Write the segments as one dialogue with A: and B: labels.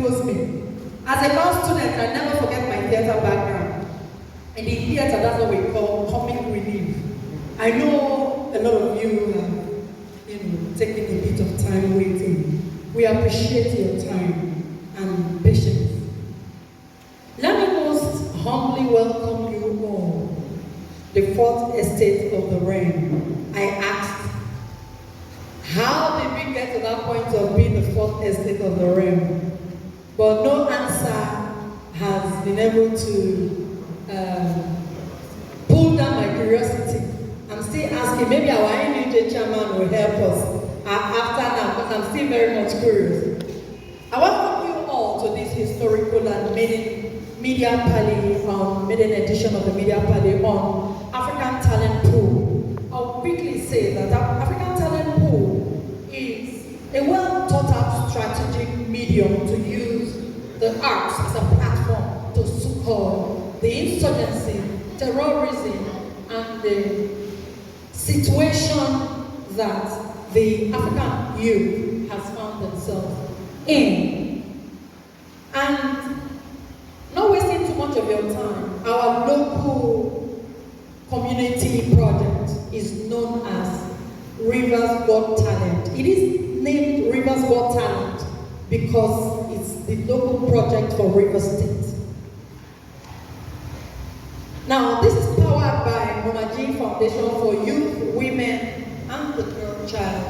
A: predispose me. As a law student, I never forget my theater background. In the theater, that's what we call comic relief. I know a lot of you have, taken a bit of time waiting. We appreciate your time and patience. Let me most humbly welcome you all, the fourth estate of the realm. I asked, how did we get to that point of being the fourth estate of the realm? But no answer has been able to pull down my curiosity. I'm still asking, maybe our NUJ chairman will help us after now, because I'm still very much curious. I welcome you all to this historical and media pally, maiden edition of the media pally on African Talent Pool. I'll quickly say that African Talent Pool is a well thought out strategic medium to use the arts as a platform to succor the insurgency, terrorism, and the situation that the African youth has found themselves in. And not wasting too much of your time, our local community project is known as Rivers Got Talent. It is named Rivers Got Talent because it's the local project for Rivers State. Now, this is powered by Muma Foundation for Youth, Women, and the Girl Child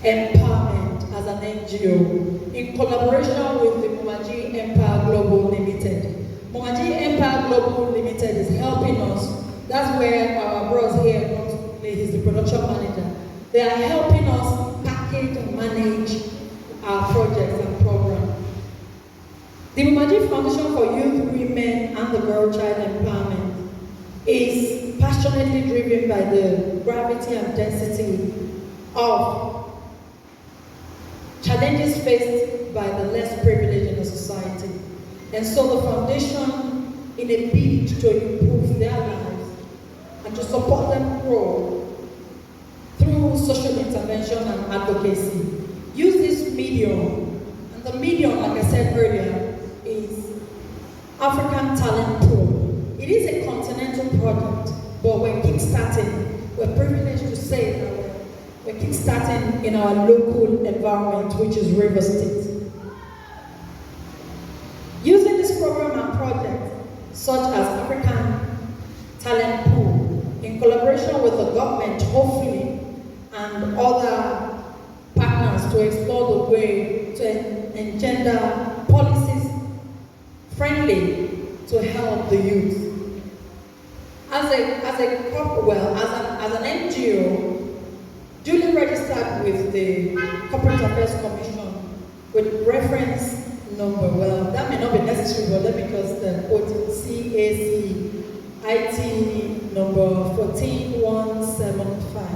A: Empowerment as an NGO in collaboration with the Muma Empire Global Limited. Muma Empire Global Limited is helping us. That's where our bros here, he's the production manager. They are helping us package and manage our projects and programs. The Muma Foundation for Youth, Women, and the Girl Child Empowerment is passionately driven by the gravity and density of challenges faced by the less privileged in the society. And so the foundation, in a bid to improve their lives and to support them grow through social intervention and advocacy, use this medium. And the medium, like I said earlier, is African Talent Pool. It is a continental project, but we're kickstarting. We're privileged to say that we're kickstarting in our local environment, which is Rivers State. Using this program and project, such as African Talent Pool, in collaboration with the government, hopefully, and other partners to explore the way to engender policies friendly to help the youth. As an NGO, duly registered with the Corporate Affairs Commission with reference number, well, that may not be necessary, but let me just quote CAC IT number 14175.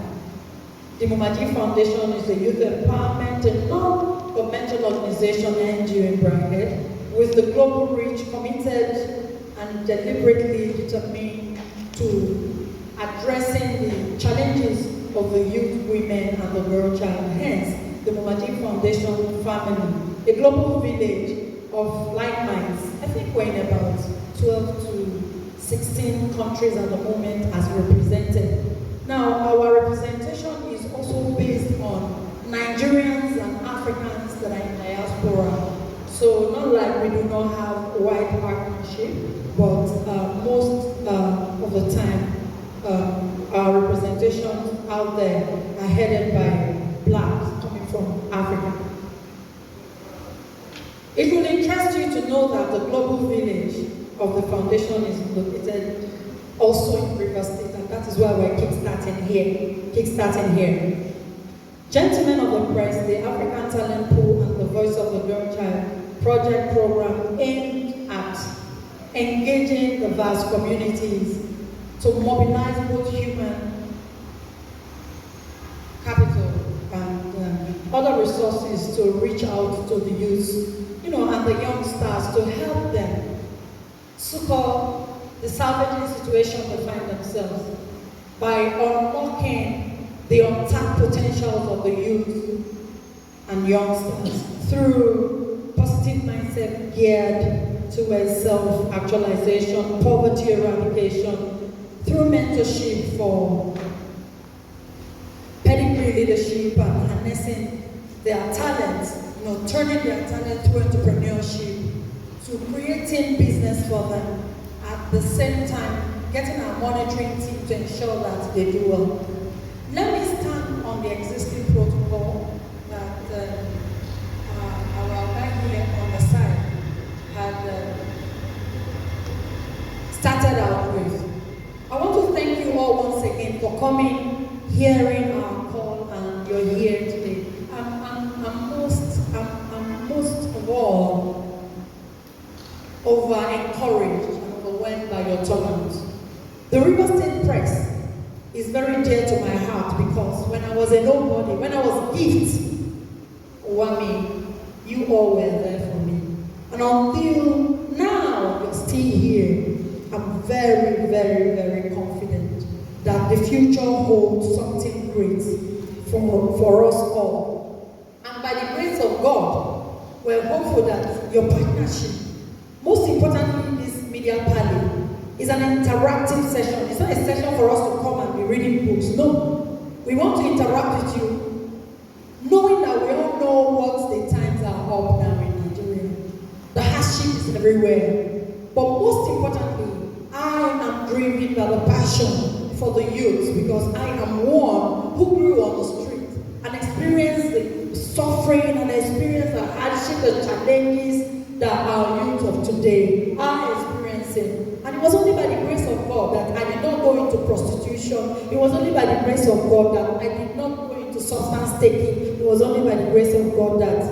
A: The Muma Foundation is a youth empowerment and non-governmental organization, NGO in bracket, with the global reach, committed and deliberately determined to addressing the challenges of the youth, women, and the girl child. Hence, the Muma Foundation family, a global village of like minds. I think we're in about 12 to 16 countries at the moment as represented. Now, our representation is also based on Nigerians and Africans that are in diaspora. So, not like we do not have wide partnership, but most of the time, our representations out there are headed by blacks coming from Africa. It will interest you to know that the global village of the foundation is located also in Rivers State, and that is why we're kickstarting here. Gentlemen of the press, the African Talent Pool and the Voice of the Girl Child project program aimed at engaging the vast communities to mobilize both human capital and other resources to reach out to the youth, and the young stars to help them succor the salvaging situation they find themselves by unlocking the untapped potentials of the youth and youngsters through positive mindset geared towards self-actualization, poverty eradication, through mentorship for pedigree leadership and harnessing their talents, turning their talent through entrepreneurship, to creating business for them, at the same time getting our monitoring team to ensure that they do well. Let me stand on the existing protocol that our guy here on the side had started out with. I want to thank you all once again for coming, hearing our call, and you're here today. I'm most of all over-encouraged and overwhelmed by your tolerance. The River State Press is very dear to my heart because when I was a nobody, when I was gift, Wami, you all were there for me. And until now, you're still here. I'm very, very, very confident that the future holds something great for us all. And by the grace of God, we're hopeful that your partnership, most importantly this media panel, is an interactive session. It's not a session for us to come and be reading books. No. We want to interact with you, knowing that we all know what the times are up now in Nigeria. The hardship is everywhere. But most importantly, I am driven by the passion for the youth because I am one who grew on the street and experienced the suffering and experienced the hardship, the challenges that our youth of today are experiencing. And it was only by the grace of God that I did not go into prostitution. It was only by the grace of God that I did not go into substance taking. It was only by the grace of God that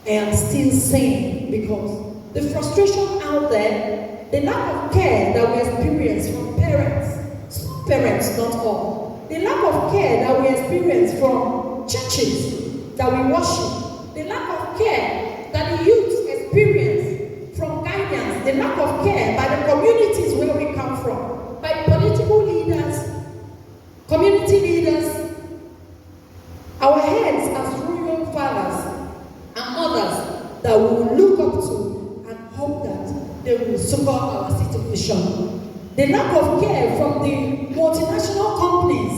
A: I am still sane, because the frustration out there, the lack of care that we experience from parents, some parents, not all, the lack of care that we experience from churches that we worship, the lack of care that the youth experience from guidance, the lack of care by the communities where we come from, by political leaders, community leaders, our heads as royal fathers and mothers that we will look up to and hope that they will support our situation. The lack of care from the multinational companies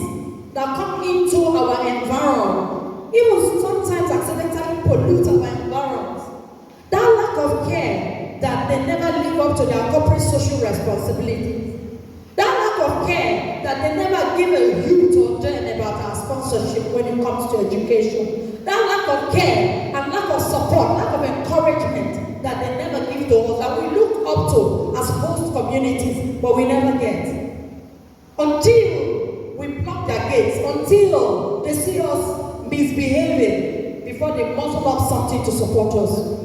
A: that come into our environment, even sometimes accidentally pollute our environment. That lack of care that they never live up to their corporate social responsibilities. That lack of care that they never give a youth or them about our sponsorship when it comes to education. That lack of care and lack of support, lack of encouragement that they never give to us, that we look up to as host communities, but we never get. Until we block their gates, until they see us misbehaving before they muzzle up something to support us.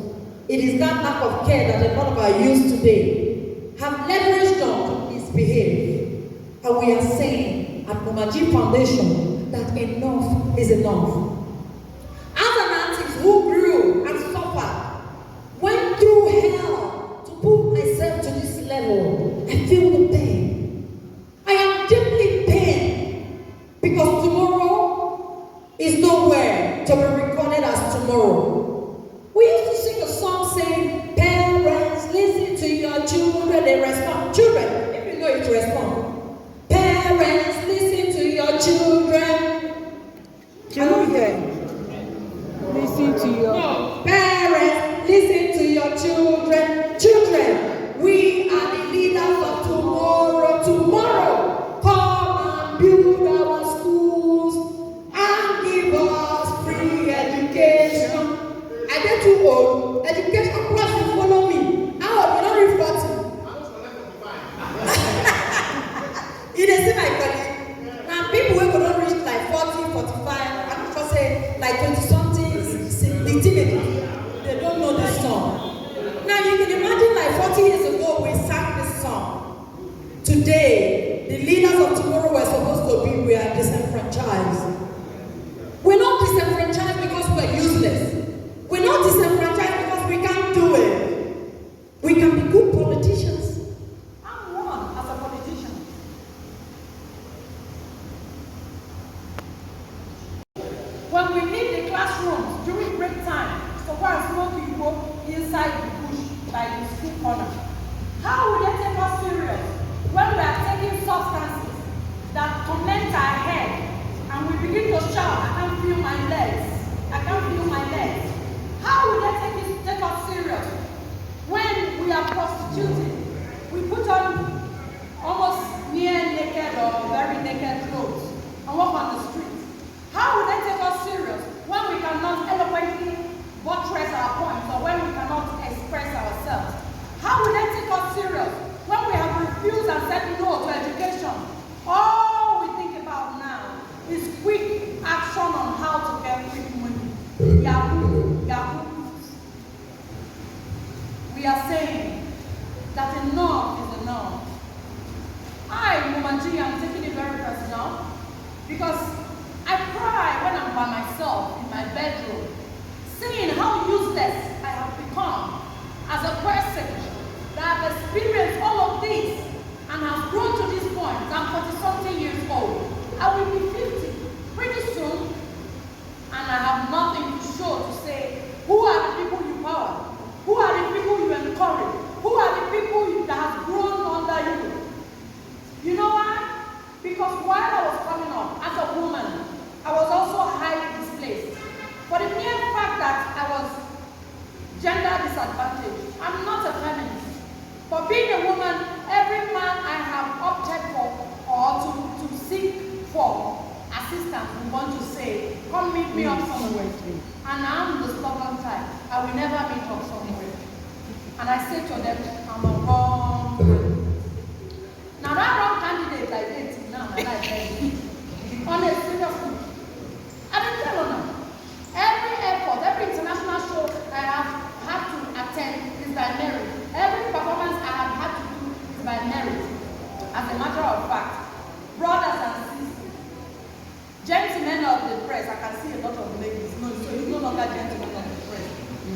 A: It is that lack of care that a lot of our youth today have leveraged on to misbehave. And we are saying at Muma Foundation that enough is enough. As an artist who grew and suffered, went through hell to put myself to this level, I feel the pain. I am deeply pained because tomorrow is nowhere to be recorded as tomorrow. We used to sing a song saying, parents, listen to your children, they respond. Children, if you know it, respond. Parents, listen to your children. Children, listen to your... No, parents, listen to your children. Children, we are the leaders of tomorrow. Tomorrow, come and build our schools and give us free education. I get too old. Education class will follow me. How old? You don't reach 40. You dey see my colleague. Now people who don't reach like 40, 45, I'm not gonna say like 20 something, the teenagers, they don't know this song. Now you can imagine like 40 years ago we sang this song. Today, the leaders of tomorrow were supposed to be, we are disenfranchised. We're not disenfranchised because we're useless. We're not disenfranchised because we can't do it. We can be good politicians. I'm one as a politician. When we leave the classrooms during break time, so far as smoking,
B: corner. How will they take us serious when we are taking substances that torment our head and we begin to shout, I can't feel my legs, I can't feel my legs. How will they take us serious when we are prostituting? We put on almost near naked or very naked clothes and walk on the streets. How will they take us serious when we cannot eloquently buttress our points or when we cannot express ourselves? How will they take us serious when we have refused and said no to education? All we think about now is quick action on how to get quick money. Yahoo, Yahoo. We are saying that enough is enough. I, Muma, am taking it very personal because I cry when I'm by myself in my bedroom, seeing how useless I have become as a person that have experienced all of this and have grown to this point. I'm 40-something years old. I will be 50 pretty soon, and I have nothing to show to say, who are the people you power? Who are the people you encourage? Who are the people that have grown under you? You know why? Because while I was coming up as a woman, I was also highly displaced. For the mere fact that I was gender disadvantaged, I'm not a feminist. For being a woman, every man I have opted for or to seek for assistance we want to say, come meet me up somewhere. And I'm the stubborn type. I will never meet up somewhere. And I say to them, I'm a wrong candidate. Now that wrong candidate I date now my life, honest, seriously. I didn't tell them. Every airport, every international show I have had to attend is by merit. Every performance I have had to do is by merit. As a matter of fact, brothers and sisters, gentlemen of the press, I can see a lot of ladies. No, so it's no longer gentlemen of the press.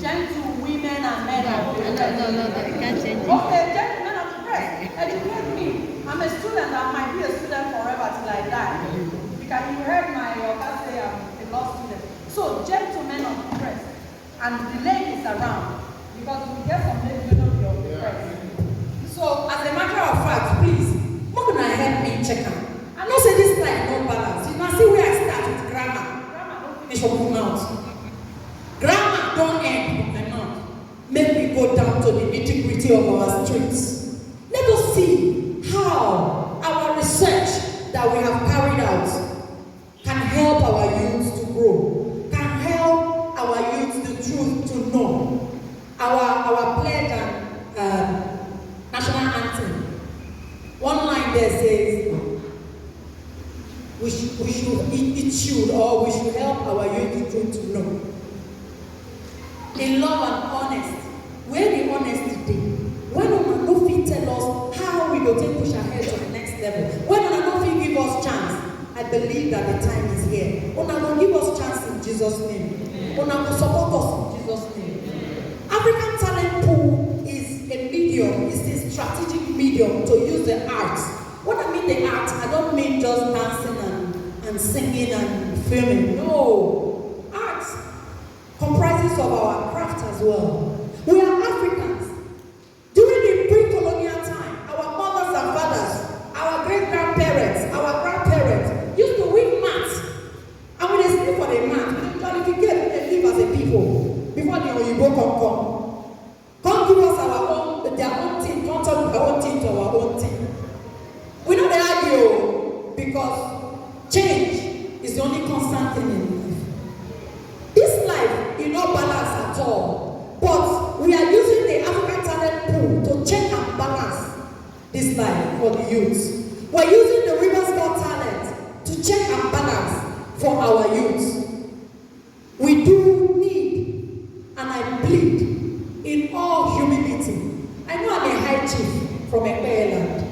B: Gentlewomen and men of the press.
C: No, you can't change it.
B: Okay, gentlemen of the press, educate me. I'm a student, I might be a student forever till I die. Because you heard my Oga say I'm a law student. So, gentlemen of the press, and the ladies around, because we get some ladies of the press.
A: So, as a matter of fact, please, how can I help me check out? I know say this slide no balance. You can see where I start with grammar. Finish up with mouth. Grammar don't end with my mouth. Make me go down to the nitty-gritty of our streets. Let us see how our research that we have carried out can help our youth to grow, can help our youth the truth to know. Our pledge and national anthem. One line there says, we should help our youth to know. In love and honest, where the honesty dey? When una no fit tell us how we go take push ahead to the next level, when una no fit give us chance, I believe that the time is here. Una go give us chance in Jesus' name. Una go support us in Jesus' name. African talent pool is a medium, it's a strategic medium to use the arts. When I mean the arts, I don't mean just dancing and singing and filming. No. Arts comprises of our craft as well. We are Africans. During the pre-colonial time, our mothers and fathers, our great-grandparents, our grandparents used to weave mats. And when they sleep for the mat, we qualificate and live as a people before the Oyibo come. Come give us their own thing, come turn our own thing to our own thing. We don't argue because change is the only constant thing in life. This life is not balanced at all, but we are using the African talent pool to check and balance this life for the youth. We're using the Rivers Got Talent to check and balance for our youth. We do need, and I plead, in all humility. I know I'm a high chief from Ekpe,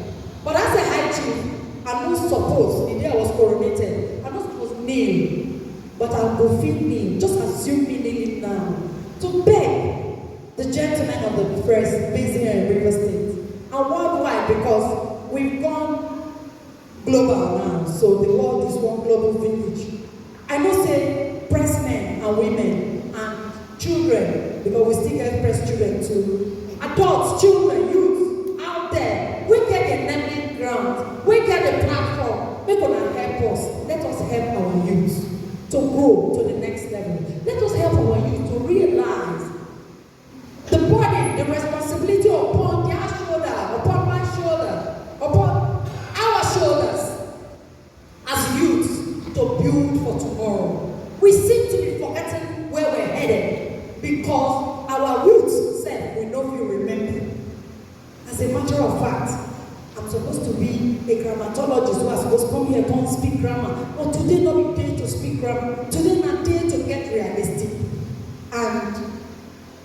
A: but as a high chief, I'm not supposed, the day I was coronated, I'm not supposed to kneel, but I'll go feed me, just assume me kneeling down, to beg the gentlemen of the press based here in River State. And worldwide, because we've gone global now, so the world is one global village. I know say pressmen and women and children, because we still get press children too, are adults, children, youth out there, we get a naming ground, we get a platform, make una help us. Let us help our youth to grow to the next level. Let us help our youth to realize the burden, the responsibility upon their shoulder, upon my shoulder, upon our shoulders as youth to build for tomorrow. We seem to be forgetting where we're headed because our roots said we know if you remember. As a matter of fact, I'm supposed to be a grammatologist who is supposed to come here and speak grammar. But today not day to speak grammar. Today not day to get realistic. And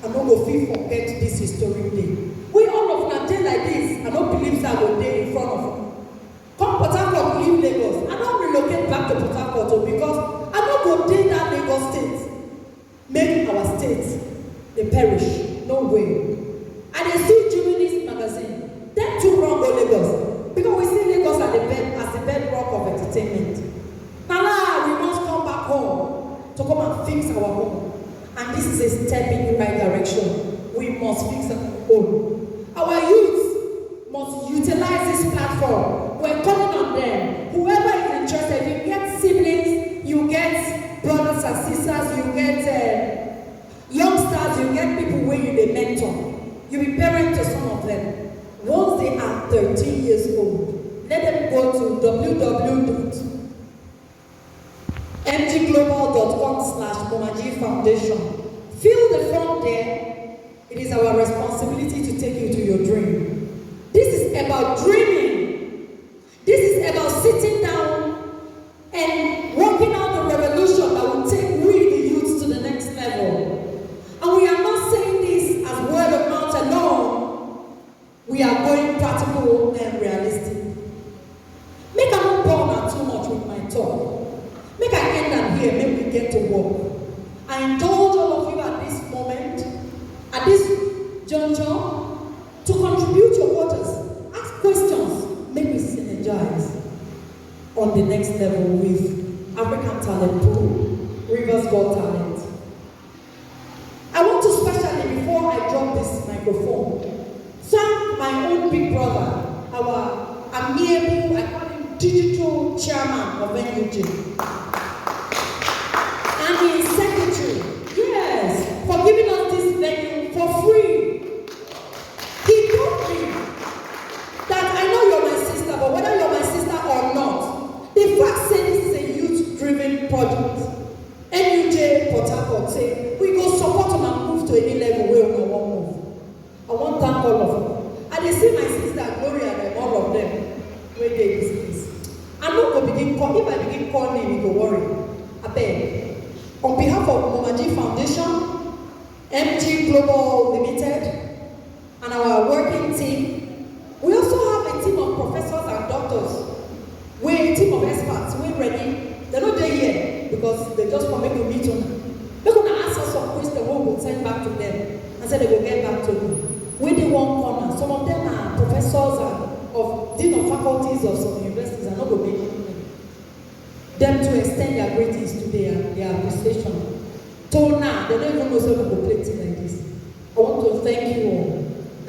A: I'm not going to forget this historic day. We all of a day like this, I don't believe that will day in front of me. Come Port Harcourt, leave Lagos. I don't relocate back to Port Harcourt because I don't go day that Lagos state. Make our state they perish. No way. And they see Jubilee's magazine. Them two wrong go Lagos. Because we see Lagos as the bedrock of entertainment. Now we must come back home to come and fix our home. And this is a step in the right direction. We must fix our home. Our youth must utilize this platform. We're calling on them. Whoever is interested, you get siblings, you get brothers and sisters, you get youngsters, you get people where you be mentor. You be parent to some of them. Once they are 13 years old, let them go to www.mgglobal.com/Mumaji Foundation. Fill the form there. It is our responsibility to take you to your dream. This is about dreaming. This is about sitting down and working out the revolution that will take we, the youth, to the next level. And we are not saying this as word of mouth alone. We are going practical and realistic. Make I not burn out too much with my talk. Make I end up here, make we get to work. I indulge all of you at this moment, at this juncture, to contribute your waters. Ask questions, make we synergize on the next level with African Talent Pool, Rivers Got Talent. I want to specially, before I drop this microphone, thank my own big brother, our amiable, I call him digital chairman of NUJ, and his secretary, yes, for giving us this venue for free. He told me that I know you're my sister, but whether you're my sister or not, the fact say this is a youth-driven project. NUJ Port Harcourt say we go support them and move to any level where we won't move. I want to thank all of them. And they see my sister Gloria and all of them where they this. I'm not going to begin call. If I begin calling name, you go worry. I beg. On behalf of Mumaji Foundation, MG Global Limited, and our working team, we also have a team of professors and doctors. We're a team of experts. We're ready. They're not there yet because they just want to make a meet on. They're going to answer some questions we will send back to them and say they will get back to me. When they want corner, some of them are professors of dean of faculties of some universities are not going to make it. Them to extend their greetings to their appreciation. Till now, they don't even know some people play things like this. I want to thank you all.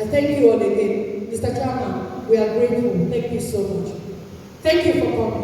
A: I thank you all again. Mr. Chairman, we are grateful. Thank you so much. Thank you for coming.